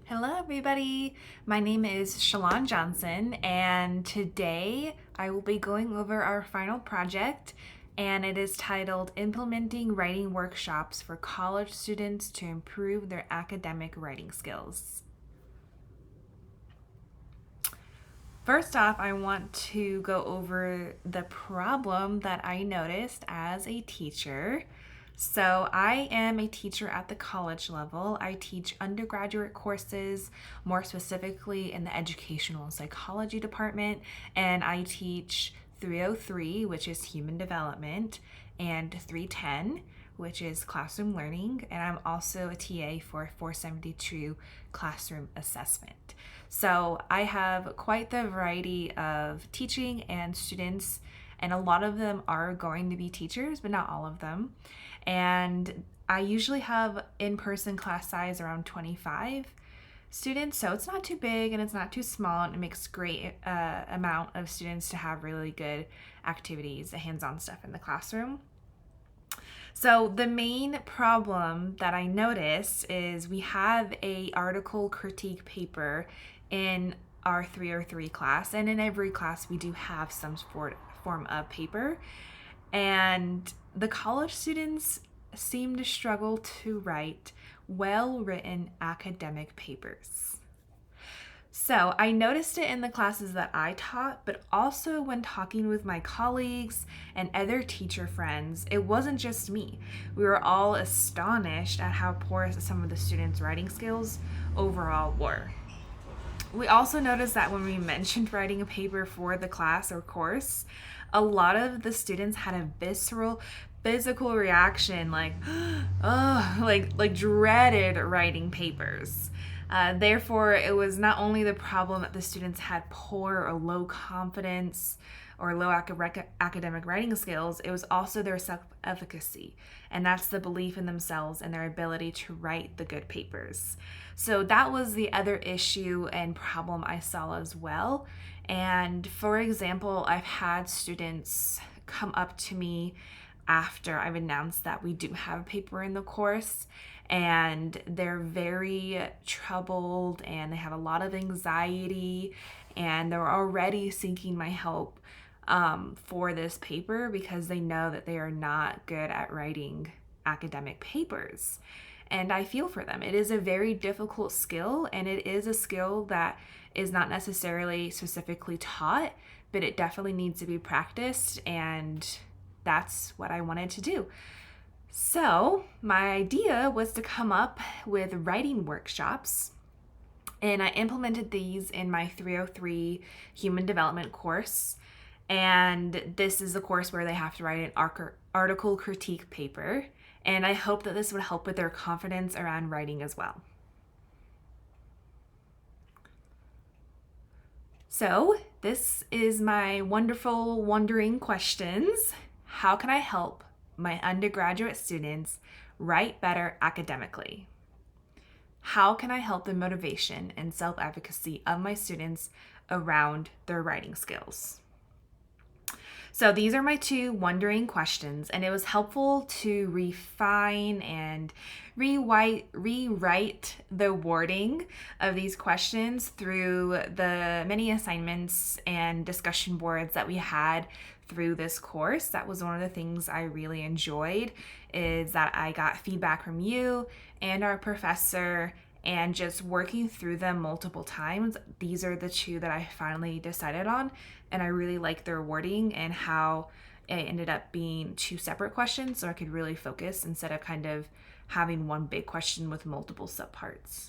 Hello, everybody. My name is Shalon Johnson, and today I will be going over our final project, and it is titled Implementing Writing Workshops for College Students to Improve Their Academic Writing Skills. First off, I want to go over the problem that I noticed as a teacher. So, I am a teacher at the college level. I teach undergraduate courses, more specifically in the educational psychology department, and I teach 303, which is human development, and 310, which is classroom learning, and I'm also a TA for 472 classroom assessment. So I have quite the variety of teaching and students, and a lot of them are going to be teachers, but not all of them. And I usually have in-person class size around 25 students, so it's not too big and it's not too small, and it makes great amount of students to have really good activities, hands-on stuff in the classroom. So the main problem that I noticed is we have a article critique paper in our 303 class, and in every class we do have some form of paper, and the college students seem to struggle to write well-written academic papers. So I noticed it in the classes that I taught, but also when talking with my colleagues and other teacher friends, it wasn't just me. We were all astonished at how poor some of the students' writing skills overall were. We also noticed that when we mentioned writing a paper for the class or course, a lot of the students had a visceral physical reaction like, oh, like dreaded writing papers. Therefore, it was not only the problem that the students had poor or low confidence or low academic writing skills, it was also their self-efficacy, and that's the belief in themselves and their ability to write the good papers. So that was the other issue and problem I saw as well. And for example, I've had students come up to me after I've announced that we do have a paper in the course, and they're very troubled and they have a lot of anxiety, and they're already seeking my help for this paper because they know that they are not good at writing academic papers. And I feel for them. It is a very difficult skill, and it is a skill that is not necessarily specifically taught, but it definitely needs to be practiced, and that's what I wanted to do. So my idea was to come up with writing workshops, and I implemented these in my 303 human development course. And this is the course where they have to write an article critique paper, and I hope that this would help with their confidence around writing as well. So this is my wonderful wondering questions. How can I help my undergraduate students write better academically? How can I help the motivation and self-efficacy of my students around their writing skills? So these are my two wondering questions, and it was helpful to refine and rewrite the wording of these questions through the many assignments and discussion boards that we had through this course. That was one of the things I really enjoyed, is that I got feedback from you and our professor, and just working through them multiple times. These are the two that I finally decided on, and I really like their wording and how it ended up being two separate questions, so I could really focus instead of kind of having one big question with multiple subparts.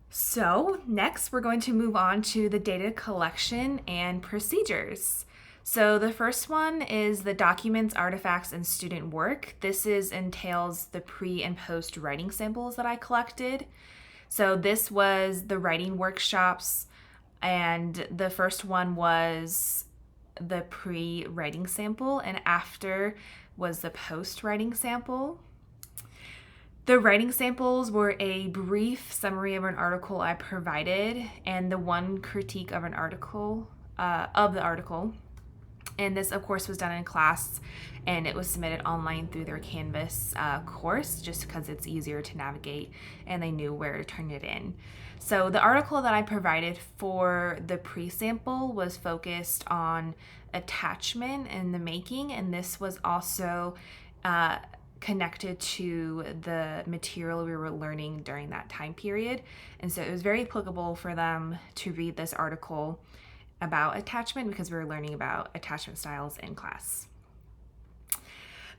So next, we're going to move on to the data collection and procedures. So the first one is the documents, artifacts, and student work. This entails the pre and post writing samples that I collected. So this was the writing workshops, and the first one was the pre-writing sample, and after was the post-writing sample. The writing samples were a brief summary of an article I provided, and the one critique of an article, And this, of course, was done in class, and it was submitted online through their Canvas course just because it's easier to navigate and they knew where to turn it in. So the article that I provided for the pre-sample was focused on attachment and the making, and this was also connected to the material we were learning during that time period. And so it was very applicable for them to read this article about attachment because we were learning about attachment styles in class.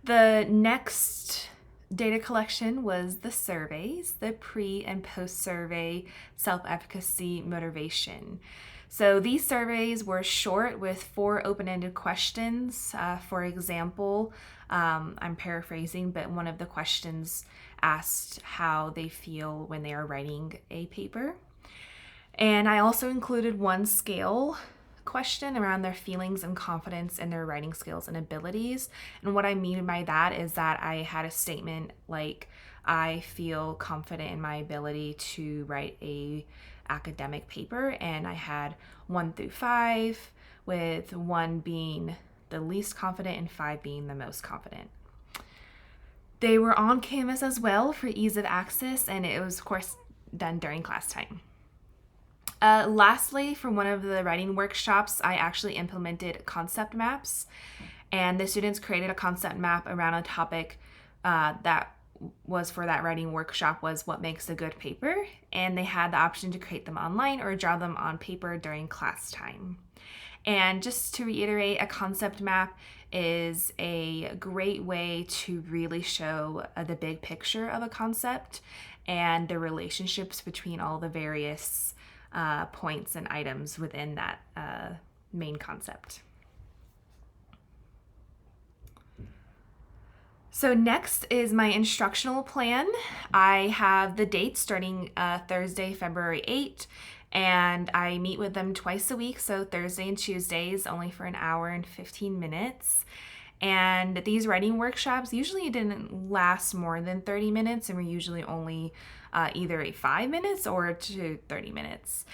The next data collection was the surveys, the pre and post survey self-efficacy motivation. So these surveys were short with 4 open-ended questions. For example, I'm paraphrasing, but one of the questions asked how they feel when they are writing a paper. And I also included one scale question around their feelings and confidence in their writing skills and abilities. And what I mean by that is that I had a statement like, I feel confident in my ability to write a academic paper, and I had 1 through 5, with 1 being the least confident and 5 being the most confident. They were on Canvas as well for ease of access, and it was, of course, done during class time. Lastly, for one of the writing workshops, I actually implemented concept maps, and the students created a concept map around a topic that was for that writing workshop was what makes a good paper, and they had the option to create them online or draw them on paper during class time. And just to reiterate, a concept map is a great way to really show the big picture of a concept and the relationships between all the various points and items within that main concept. So next is my instructional plan. I have the dates starting Thursday, February 8th, and I meet with them twice a week, so Thursday and Tuesdays, only for an hour and 15 minutes. And these writing workshops usually didn't last more than 30 minutes, and were usually only either 5 minutes or to 30 minutes.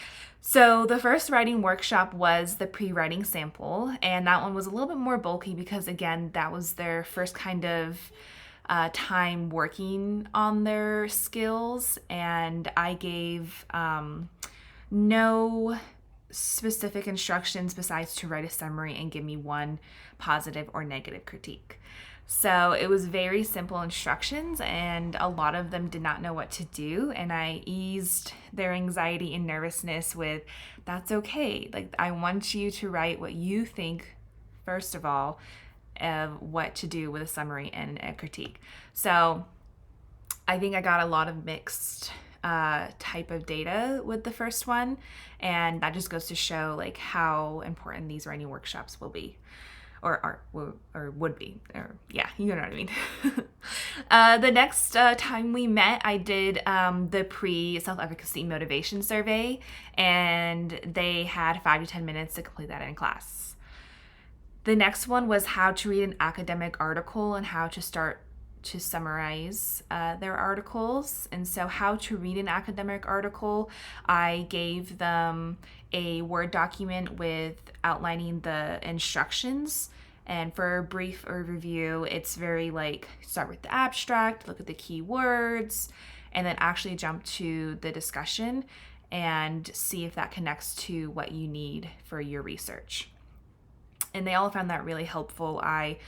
So the first writing workshop was the pre-writing sample, and that one was a little bit more bulky because, again, that was their first kind of time working on their skills, and I gave no specific instructions besides to write a summary and give me 1 positive or negative critique. So it was very simple instructions, and a lot of them did not know what to do, and I eased their anxiety and nervousness with, that's okay. Like, I want you to write what you think, first of all, of what to do with a summary and a critique. So I think I got a lot of mixed type of data with the first one, and that just goes to show like how important these writing workshops will be. Or would be, or yeah, you know what I mean. The next time we met, I did the pre-self-efficacy motivation survey, and they had 5 to 10 minutes to complete that in class. The next one was how to read an academic article and how to start to summarize their articles. And so how to read an academic article, I gave them a Word document with outlining the instructions. And for a brief overview, it's very like, start with the abstract, look at the key words, and then actually jump to the discussion and see if that connects to what you need for your research. And they all found that really helpful. I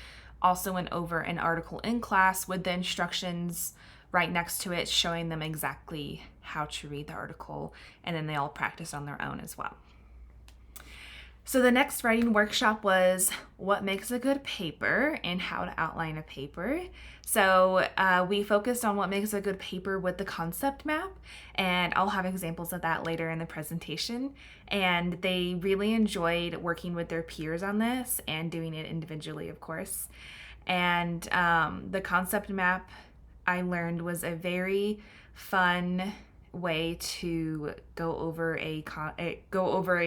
also went over an article in class with the instructions right next to it, showing them exactly how to read the article, and then they all practiced on their own as well. So the next writing workshop was what makes a good paper and how to outline a paper. So we focused on what makes a good paper with the concept map, and I'll have examples of that later in the presentation. And they really enjoyed working with their peers on this and doing it individually, of course. And the concept map, I learned, was a very fun way to go over a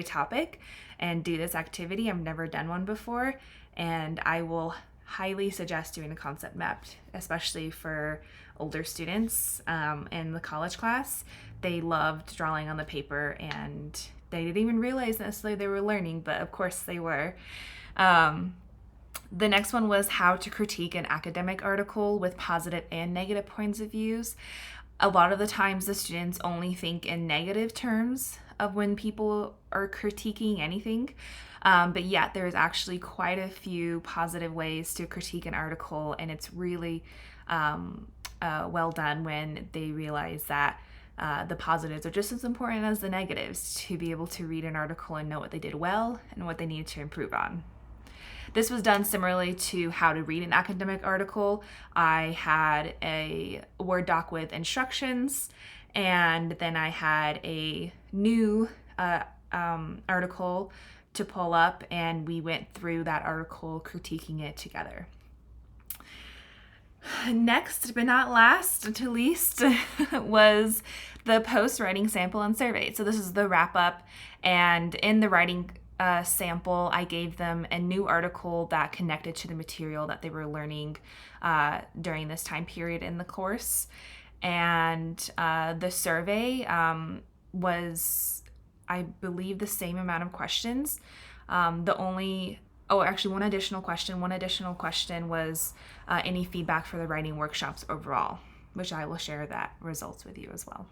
topic and do this activity. I've never done one before, and I will highly suggest doing a concept map, especially for older students in the college class. They loved drawing on the paper, and they didn't even realize necessarily they were learning, but of course they were. The next one was how to critique an academic article with positive and negative points of views. A lot of the times the students only think in negative terms of when people are critiquing anything. But yet there's actually quite a few positive ways to critique an article, and it's really well done when they realize that the positives are just as important as the negatives to be able to read an article and know what they did well and what they need to improve on. This was done similarly to how to read an academic article. I had a Word doc with instructions, and then I had a new article to pull up, and we went through that article critiquing it together. Next, but not last to least, was the post-writing sample and survey. So this is the wrap-up, and in the writing sample, I gave them a new article that connected to the material that they were learning during this time period in the course. And the survey was, I believe, the same amount of questions. One additional question was any feedback for the writing workshops overall, which I will share that results with you as well.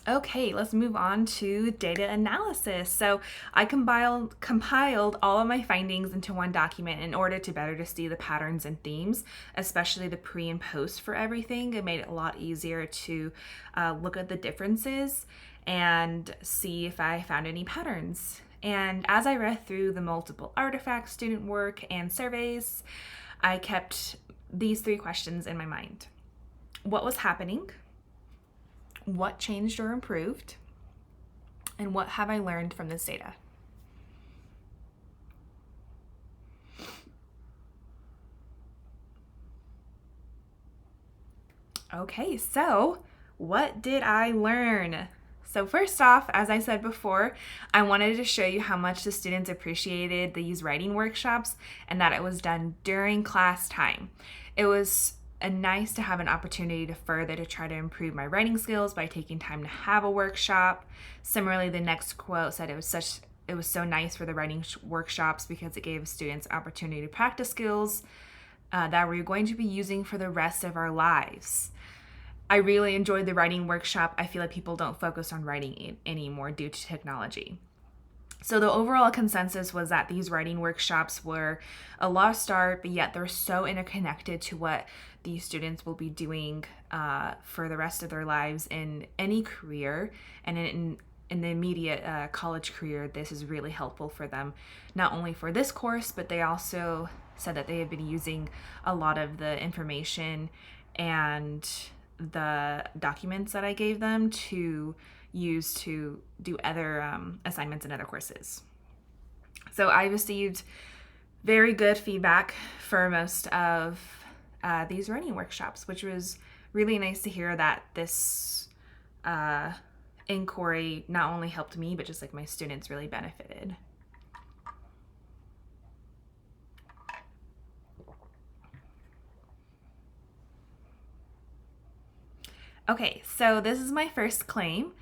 Okay, let's move on to data analysis. So I compiled all of my findings into one document in order to better to see the patterns and themes, especially the pre and post for everything. It made it a lot easier to look at the differences and see if I found any patterns. And as I read through the multiple artifacts, student work, and surveys, I kept these 3 questions in my mind. What was happening? What changed or improved? And what have I learned from this data? Okay, so what did I learn? So first off, as I said before, I wanted to show you how much the students appreciated these writing workshops and that it was done during class time. It was nice to have an opportunity to further to try to improve my writing skills by taking time to have a workshop. Similarly, the next quote said it was so nice for the writing workshops because it gave students opportunity to practice skills that we're going to be using for the rest of our lives. I really enjoyed the writing workshop. I feel like people don't focus on writing anymore due to technology. So the overall consensus was that these writing workshops were a lost start, but yet they're so interconnected to what these students will be doing for the rest of their lives in any career, and in the immediate college career. This is really helpful for them, not only for this course, but they also said that they have been using a lot of the information and the documents that I gave them to use to do other assignments in other courses. So I received very good feedback for most of these writing workshops, which was really nice to hear that this inquiry not only helped me, but just like my students really benefited. Okay, so this is my first claim,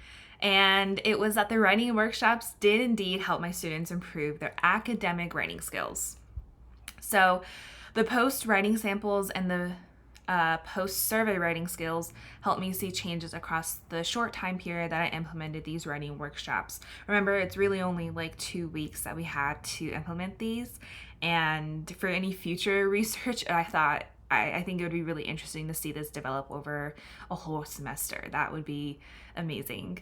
and it was that the writing workshops did indeed help my students improve their academic writing skills. So the post-writing samples and the post-survey writing skills helped me see changes across the short time period that I implemented these writing workshops. Remember, it's really only like 2 weeks that we had to implement these, and for any future research, I think it would be really interesting to see this develop over a whole semester. That would be amazing.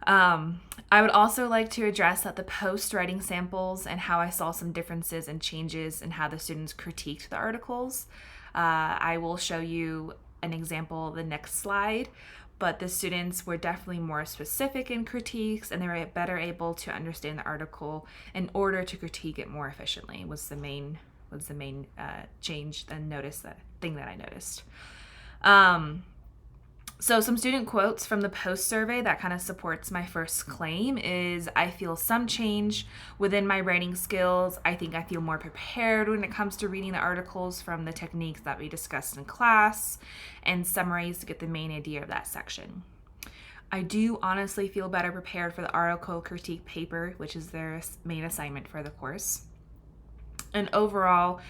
I would also like to address that the post-writing samples and how I saw some differences and changes in how the students critiqued the articles. I will show you an example the next slide, but the students were definitely more specific in critiques, and they were better able to understand the article in order to critique it more efficiently was the main change and thing that I noticed. So some student quotes from the post survey that kind of supports my first claim is, I feel some change within my writing skills. I think I feel more prepared when it comes to reading the articles from the techniques that we discussed in class and summaries to get the main idea of that section. I do honestly feel better prepared for the article critique paper, which is their main assignment for the course. And overall,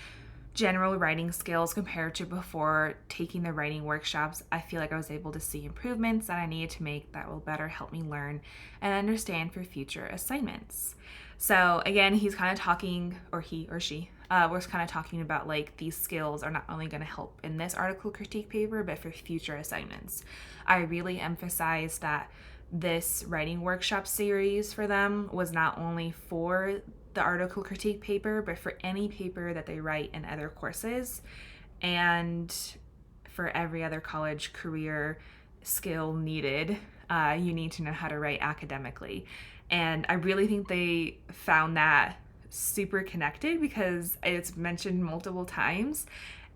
general writing skills compared to before taking the writing workshops, I feel like I was able to see improvements that I needed to make that will better help me learn and understand for future assignments. So again, he's kind of talking, or he or she was kind of talking about like these skills are not only going to help in this article critique paper, but for future assignments. I really emphasized that this writing workshop series for them was not only for the article critique paper, but for any paper that they write in other courses and for every other college career skill needed. You need to know how to write academically. And I really think they found that super connected because it's mentioned multiple times.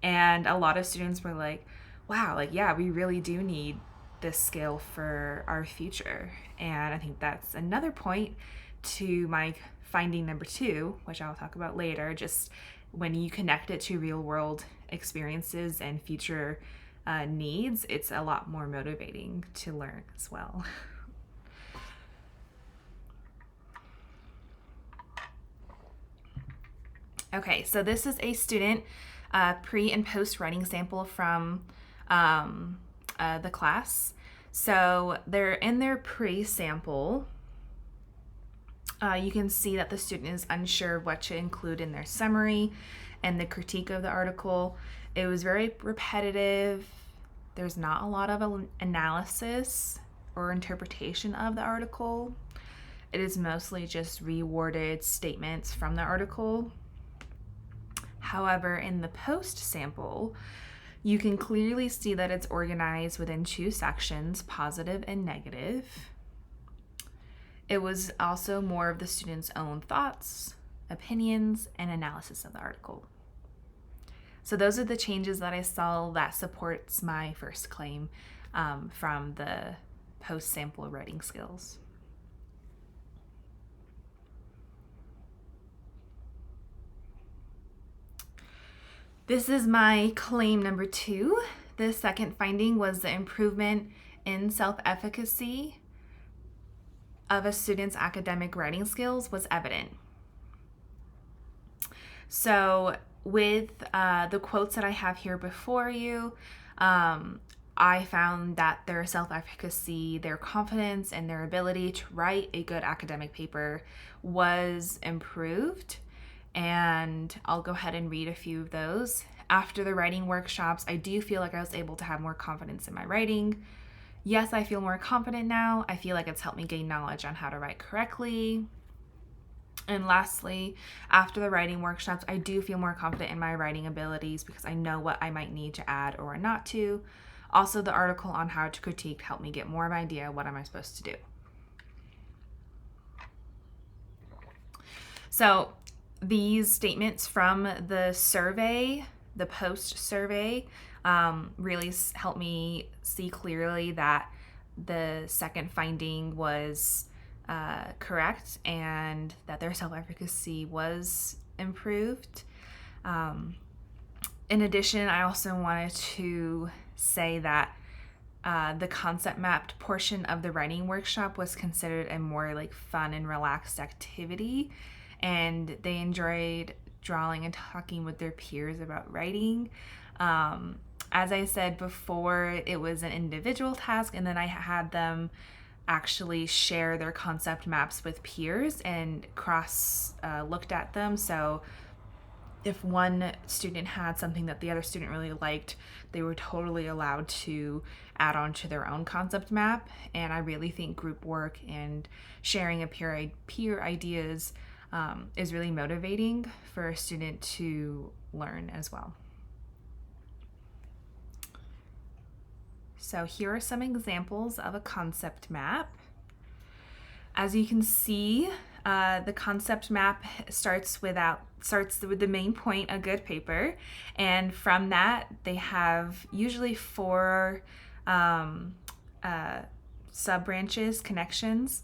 And a lot of students were like, wow, like, yeah, we really do need this skill for our future. And I think that's another point to my finding number 2, which I'll talk about later. Just when you connect it to real world experiences and future needs, it's a lot more motivating to learn as well. Okay, so this is a student pre and post writing sample from the class. So they're in their pre-sample. You can see that the student is unsure what to include in their summary and the critique of the article. It was very repetitive. There's not a lot of analysis or interpretation of the article. It is mostly just reworded statements from the article. However, in the post sample, you can clearly see that it's organized within 2 sections, positive and negative. It was also more of the student's own thoughts, opinions, and analysis of the article. So those are the changes that I saw that supports my first claim from the post-sample writing skills. This is my claim number 2. The second finding was the improvement in self-efficacy of a student's academic writing skills was evident. So with the quotes that I have here before you, I found that their self-efficacy, their confidence, and their ability to write a good academic paper was improved. And I'll go ahead and read a few of those. After the writing workshops, I do feel like I was able to have more confidence in my writing. Yes, I feel more confident now. I feel like it's helped me gain knowledge on how to write correctly. And lastly, after the writing workshops, I do feel more confident in my writing abilities because I know what I might need to add or not to. Also, the article on how to critique helped me get more of an idea what am I supposed to do. So these statements from the survey, the post survey, really helped me see clearly that the second finding was correct and that their self-efficacy was improved. In addition, I also wanted to say that the concept mapped portion of the writing workshop was considered a more like fun and relaxed activity, and they enjoyed drawing and talking with their peers about writing. As I said before, it was an individual task, and then I had them actually share their concept maps with peers and looked at them. So if one student had something that the other student really liked, they were totally allowed to add on to their own concept map. And I really think group work and sharing a peer ideas is really motivating for a student to learn as well. So here are some examples of a concept map. As you can see, the concept map starts with the main point, a good paper, and from that they have usually 4 sub-branches, connections.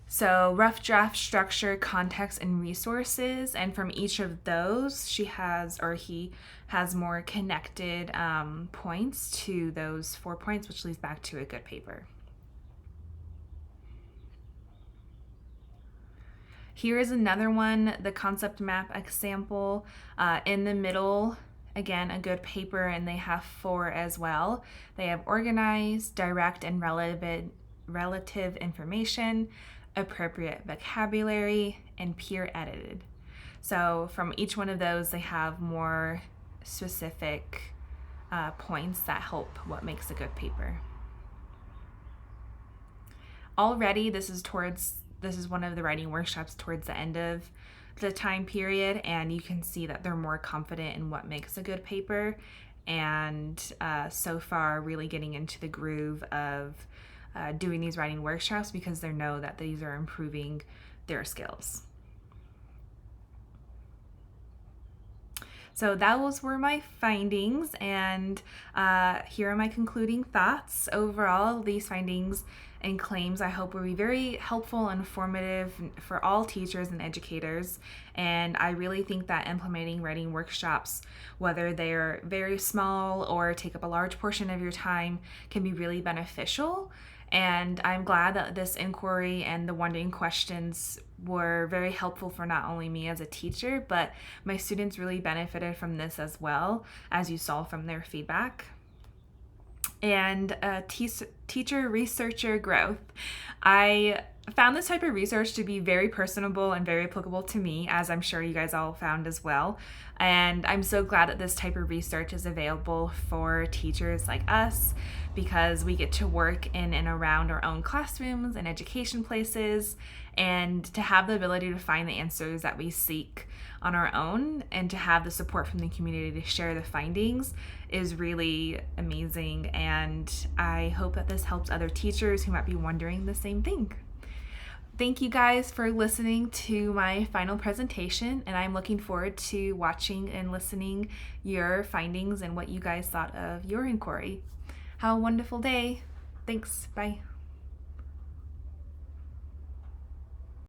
So rough draft, structure, context, and resources, and from each of those he has more connected points to those 4 points, which leads back to a good paper. Here is another one, the concept map example. In the middle, again, a good paper, and they have 4 as well. They have organized, direct, and relative information, appropriate vocabulary, and peer edited. So from each one of those, they have more specific points that help what makes a good paper. Already, this is one of the writing workshops towards the end of the time period, and you can see that they're more confident in what makes a good paper, and so far really getting into the groove of doing these writing workshops because they know that these are improving their skills. So those were my findings, and here are my concluding thoughts. Overall, these findings and claims I hope will be very helpful and informative for all teachers and educators, and I really think that implementing writing workshops, whether they're very small or take up a large portion of your time, can be really beneficial. And I'm glad that this inquiry and the wondering questions were very helpful for not only me as a teacher, but my students really benefited from this as well, as you saw from their feedback. And teacher researcher growth. I found this type of research to be very personable and very applicable to me, as I'm sure you guys all found as well. And I'm so glad that this type of research is available for teachers like us, because we get to work in and around our own classrooms and education places, and to have the ability to find the answers that we seek on our own and to have the support from the community to share the findings is really amazing. And I hope that this helps other teachers who might be wondering the same thing. Thank you guys for listening to my final presentation, and I'm looking forward to watching and listening your findings and what you guys thought of your inquiry. Have a wonderful day. Thanks. Bye.